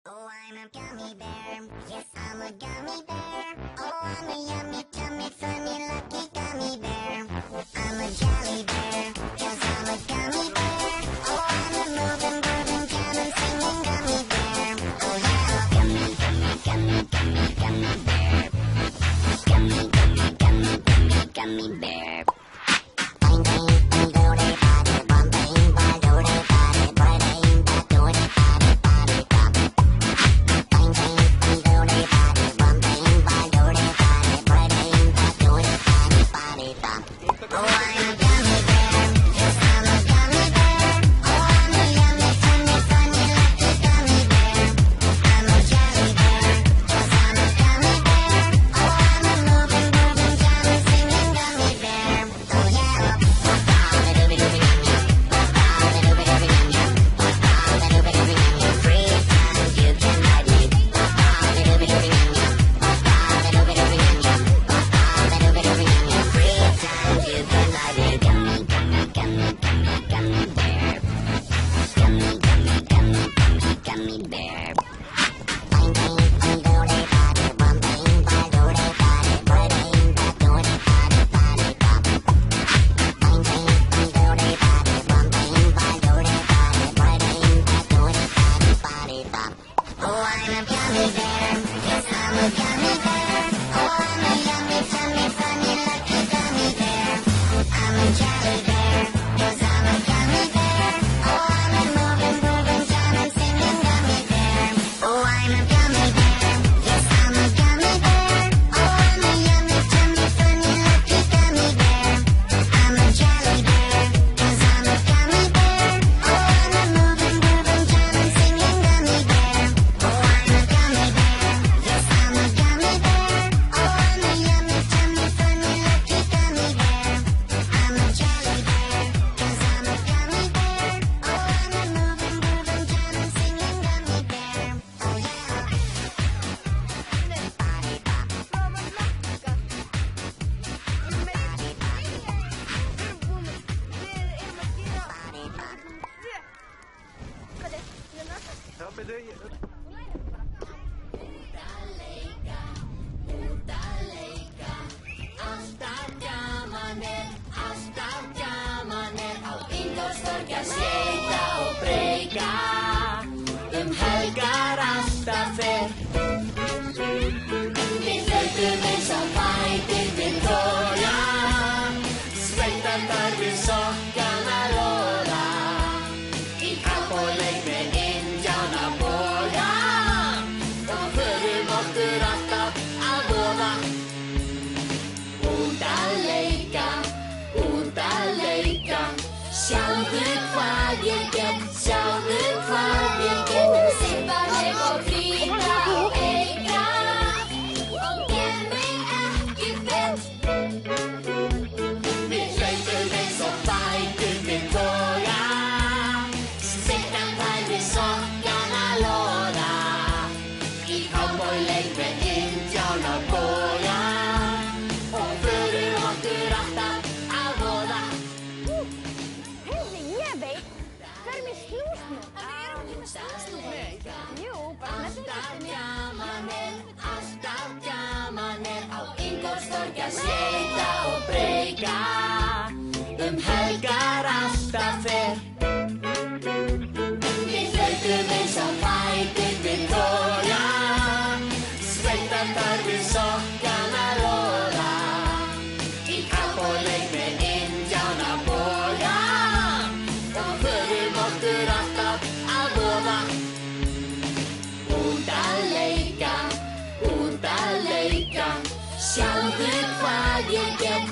Oh, I'm a gummy bear. Yes, I'm a gummy bear. Oh, I'm a yummy, tummy, funny, lucky gummy bear. I'm a jelly bear, 'cause I'm a gummy bear. Oh, I'm a moving, grooving, jamming, singing gummy bear. Oh, yeah. Gummy, gummy, gummy, gummy, gummy bear. Gummy, gummy, gummy, gummy, gummy bear. Bang, bang, bang, do-de, ba-de, bum, bang, ba, do-de, ba-de, ba-de, ba, do-de, ba-de, ba-de, bum. Bang, bang, bang, do-de, ba-de, bum, bang, ba, do-de, ba-de, ba-de, ba, do-de, ba-de, ba-de, bum. Oh, I'm a gummy bear. Yes, I'm a gummy bear. Oh, I'm a yummy, tummy, funny, lucky gummy bear. I'm a jelly bear, 'cause I'm a gummy bear. Oh, I'm a moving, grooving, jamming, singing gummy bear. Oh, yeah. Free time, you can ride me. Free time, you can ride me. Gummy, gummy, gummy, gummy, gummy bear. Gummy, gummy, gummy, gummy, gummy bear. Bang, bang, bang, do-de, ba-de, bum, bang, ba, do-de, ba-de, ba-de, ba, do-de, ba-de, ba-de, bum. Bang, bang, bang, do-de, ba-de, bum, bang, ba, do-de, ba-de, ba-de, ba, do-de, ba-de, ba-de, bum. Oh, I'm a gummy bear. Yes, I'm a gummy bear. Oh, I'm a yummy, tummy, funny, lucky gummy bear. I'm a jelly bear, 'cause I'm a gummy bear. Oh, I'm a moving, grooving, jamming, singing gummy bear. Oh, I'm a gummy bear. Yes, I'm a gummy bear. Oh, I'm a yummy, tummy, funny, lucky gummy bear. I'm a jelly bear, 'cause I'm a gummy bear. Oh, I'm a moving, grooving, jamming, singing gummy bear. Oh, I'm a gummy bear. Yes, I'm a gummy bear. Oh, I'm a yummy, tummy, funny, lucky gummy bear. I'm a jelly bear, 'cause I'm a gummy bear. Oh, I'm a moving, grooving, jamming, singing gummy bear. Oh, yeah. Body bop. Body bop. Skeyta og breyka helgar alltaf fer. Við hlautum eins og fætur við toga, sveitarnar við sokkana loða, í kappóleik með indjánaboga og förum okkur alltaf að voða. Út að leika, sjáðu hvað ég get, sjáðu hvað ég get. Sippa mig og flýta og eika og gef mig ekki fett. Við hlautum eins og fætur við toga, sveitarnar við sokkana loða, í cowboyleik með indjánaboga og förum okkur alltaf að voða. Heyrðu, ég veit. Förum í snúsnú. En við erum ekki með snúsnú. Jú, bara með Alltaf gaman er á Ingólfstorgi að skeyta og breyka, helgar alltaf fer. Við hlautum eins og fætur við toga, sveitarnar við sokkana loða, í kappóleik með indjánaboga og förum okkur alltaf að voða. Út að leika, sjáðu hvað ég get,